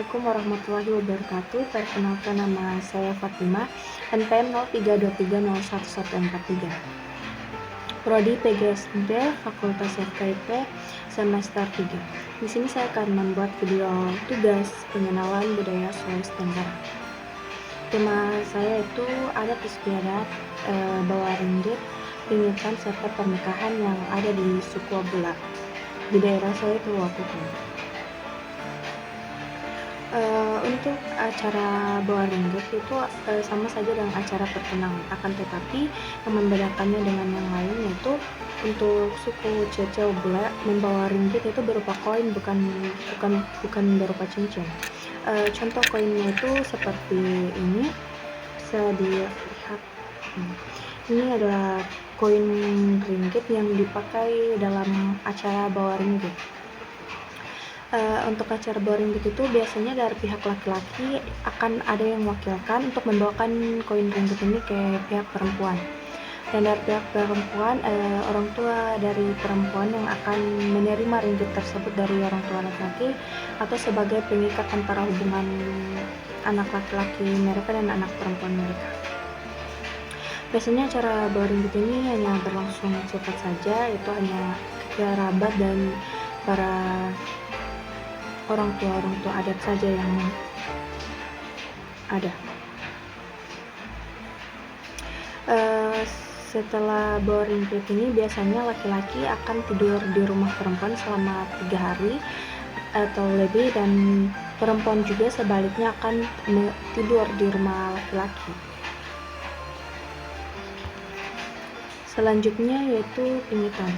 Assalamualaikum warahmatullahi wabarakatuh. Perkenalkan, nama saya Fatima, NPM 0323011143. Prodi PGSD Fakultas FKIP semester 3. Di sini saya akan membuat video tugas pengenalan budaya Sulawesi Tenggara. Tema saya itu adat istiadat, bawa ringgit, pingitan, serta pernikahan yang ada di suku Abula. Di daerah saya itu Wakuku. Untuk acara bawa ringgit itu sama saja dengan acara pertunangan, akan tetapi yang membedakannya dengan yang lain yaitu untuk suku Cece Bula membawa ringgit itu berupa koin, bukan berupa cincin. Contoh koinnya itu seperti ini, bisa dilihat. Ini adalah koin ringgit yang dipakai dalam acara bawa ringgit. Untuk acara bawa ringgit itu biasanya dari pihak laki-laki akan ada yang mewakilkan untuk membawakan koin ringgit ini ke pihak perempuan, dan dari pihak perempuan orang tua dari perempuan yang akan menerima ringgit tersebut dari orang tua laki-laki atau sebagai pengikat antara hubungan anak laki-laki mereka dan anak perempuan mereka. Biasanya acara bawa ringgit ini hanya berlangsung cepat saja, itu hanya kerabat dan para orang tua adat saja yang ada. Setelah bawa ringgit ini biasanya laki-laki akan tidur di rumah perempuan selama 3 hari atau lebih, dan perempuan juga sebaliknya akan tidur di rumah laki-laki. Selanjutnya yaitu pingitan.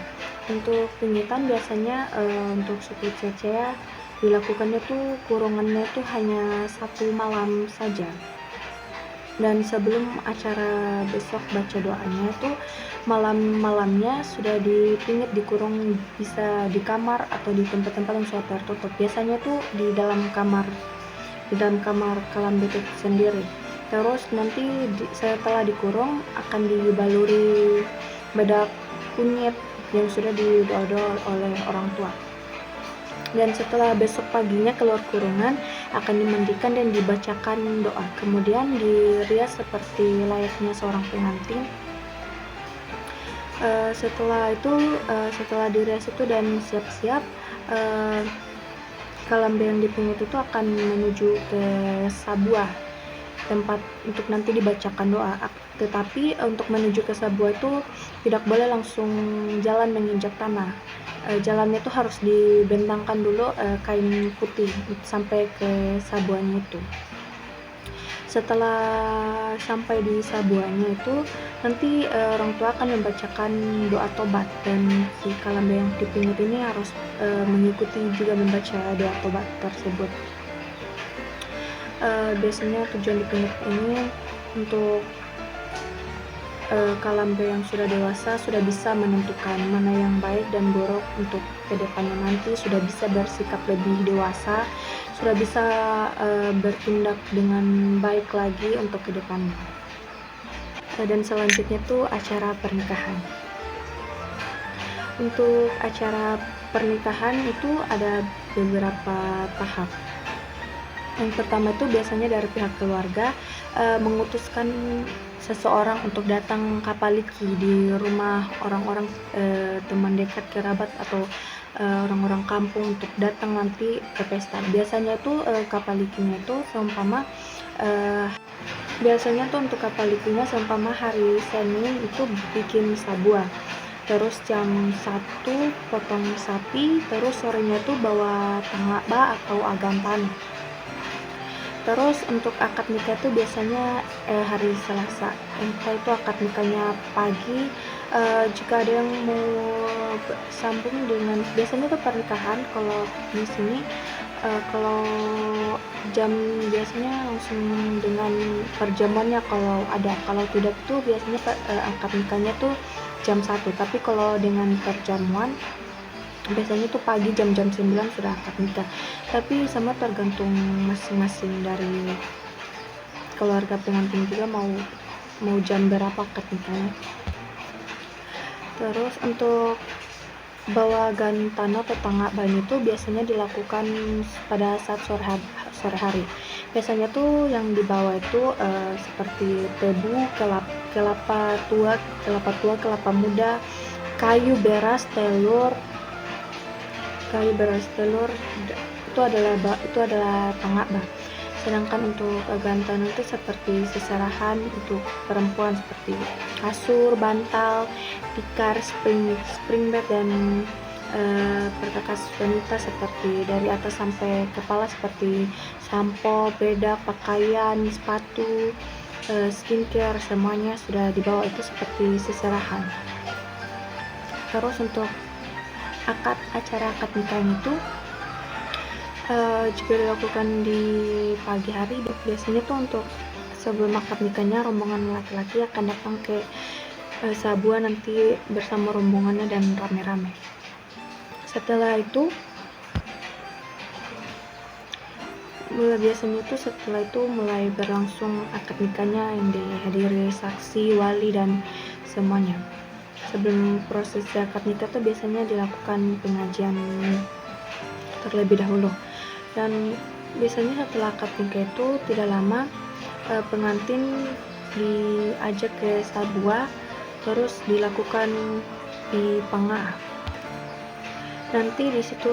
Untuk pingitan biasanya untuk suku Cece dilakukannya tuh kurungannya tuh hanya 1 malam saja, dan sebelum acara besok baca doanya tuh malamnya sudah dipingit, dikurung, bisa di kamar atau di tempat-tempat yang sudah tertutup. Biasanya tuh di dalam kamar kolam itu sendiri. Terus nanti setelah dikurung akan dibaluri bedak kunyit yang sudah didodol oleh orang tua. Dan setelah besok paginya keluar kurungan akan dimandikan dan dibacakan doa, kemudian dirias seperti layaknya seorang pengantin. Setelah dirias itu dan siap-siap, kalambe yang dipingit itu akan menuju ke Sabuah, tempat untuk nanti dibacakan doa. Tetapi untuk menuju ke Sabuah itu tidak boleh langsung jalan menginjak tanah. Jalannya itu harus dibentangkan dulu kain putih sampai ke Sabuahnya itu. Setelah sampai di Sabuahnya itu nanti orang tua akan membacakan doa tobat, dan si kalambe yang dipingit ini harus mengikuti juga membaca doa tobat tersebut. Biasanya tujuan dipingit ini untuk kalambe yang sudah dewasa sudah bisa menentukan mana yang baik dan buruk untuk kedepannya nanti, sudah bisa bersikap lebih dewasa, sudah bisa bertindak dengan baik lagi untuk kedepannya. Dan selanjutnya tuh acara pernikahan. Untuk acara pernikahan itu ada beberapa tahap. Yang pertama itu biasanya dari pihak keluarga mengutuskan seseorang untuk datang kapaliki di rumah orang-orang teman dekat, kerabat, atau orang-orang kampung untuk datang nanti ke pesta. Biasanya itu kapalikinya itu biasanya tuh untuk kapalikinya seumpama hari Senin itu bikin sabuah, terus jam 1 potong sapi, terus sorenya tuh bawa tangaba atau agantan. Terus untuk akad nikah itu biasanya hari Selasa. Entah itu akad nikahnya pagi. Jika ada yang mau sambung dengan, biasanya itu pernikahan kalau di sini kalau jam biasanya langsung dengan perjamuannya kalau ada. Kalau tidak tuh biasanya akad nikahnya tuh jam 1. Tapi kalau dengan perjamuan biasanya tuh pagi jam-jam 9 sudah akad nikah. Tapi sama tergantung masing-masing dari keluarga pengantin juga mau jam berapa akad nikahnya. Terus untuk bawa gantan atau tangga banyu itu biasanya dilakukan pada saat sore hari. Biasanya tuh yang dibawa itu seperti tebu, kelapa tua, kelapa muda, kayu beras, telur, itu adalah tangak bah. Sedangkan untuk gantan itu seperti seserahan untuk perempuan seperti kasur, bantal, tikar, spring bed, dan perkakas wanita seperti dari atas sampai kepala seperti sampo, bedak, pakaian, sepatu, skincare, semuanya sudah dibawa, itu seperti seserahan. Terus untuk acara akad nikahnya itu juga dilakukan di pagi hari. Biasanya tuh untuk sebelum akad nikahnya rombongan laki-laki akan datang ke Sabua nanti bersama rombongannya dan rame-rame. Setelah itu mulai berlangsung akad nikahnya yang dihadiri saksi, wali, dan semuanya. Sebelum proses akad nikah tuh biasanya dilakukan pengajian terlebih dahulu, dan biasanya setelah akad nikah itu tidak lama pengantin diajak ke Sabua, terus dilakukan di Pangah. Nanti di situ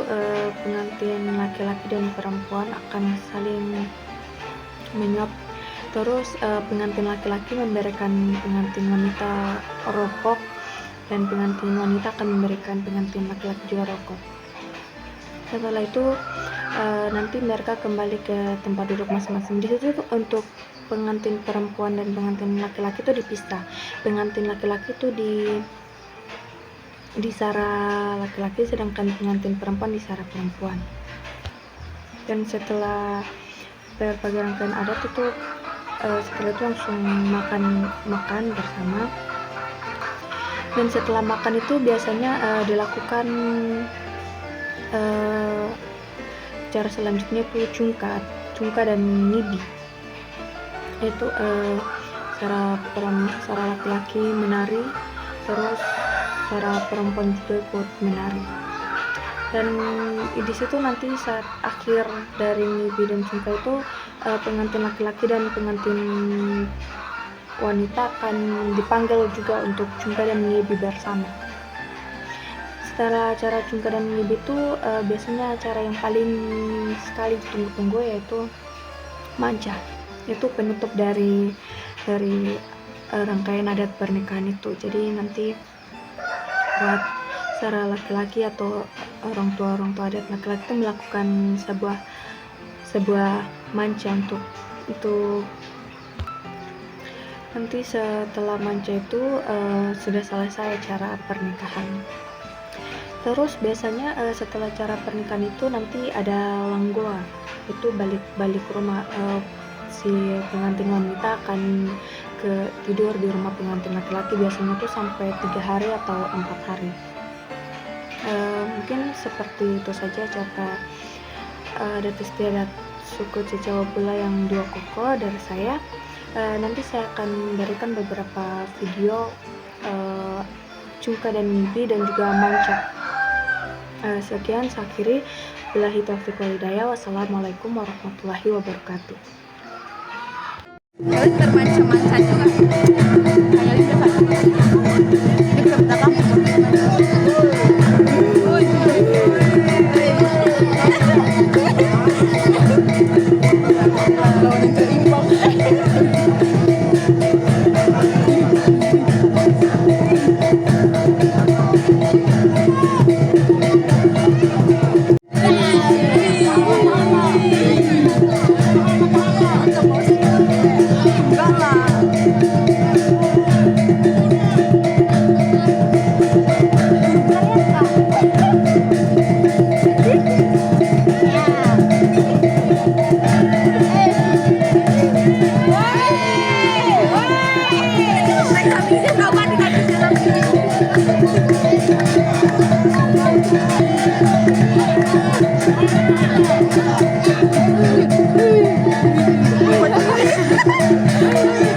pengantin laki-laki dan perempuan akan saling menyuap. Terus pengantin laki-laki memberikan pengantin wanita rokok, dan pengantin wanita akan memberikan pengantin laki-laki juga rokok. Setelah itu nanti mereka kembali ke tempat duduk masing-masing. Di situ untuk pengantin perempuan dan pengantin laki-laki itu dipisah. Pengantin laki-laki itu di sara laki-laki, sedangkan pengantin perempuan di sara perempuan. Dan setelah berbagai rangkaian adat itu setelah itu langsung makan bersama. Dan setelah makan itu biasanya dilakukan cara selanjutnya itu cungka dan ngibi. Itu cara laki-laki menari, terus cara perempuan juga ikut menari. Dan di situ nanti saat akhir dari ngibi dan cungka itu pengantin laki-laki dan pengantin wanita akan dipanggil juga untuk cungka dan ngibi bersama. Setelah acara cungka dan ngibi itu biasanya acara yang paling sekali ditunggu-tunggu yaitu manca. Itu penutup dari rangkaian adat pernikahan itu. Jadi nanti buat secara laki-laki atau orang tua adat laki-laki itu melakukan sebuah manca untuk nanti setelah manca itu sudah selesai acara pernikahan. Terus biasanya setelah acara pernikahan itu nanti ada langgoa, itu balik rumah. Si pengantin wanita akan tidur di rumah pengantin laki-laki, biasanya tuh sampai 3 hari atau 4 hari. Mungkin seperti itu saja cara adat istiadat suku Cijawa Bula yang 2 koko dari saya. Nanti saya akan berikan beberapa video cungka dan ngibi dan juga manca. Sekian, saya akhiri. Billahi taufiq wal hidayah. Wassalamualaikum warahmatullahi wabarakatuh. Jadi bermanca-manca juga. Thank you.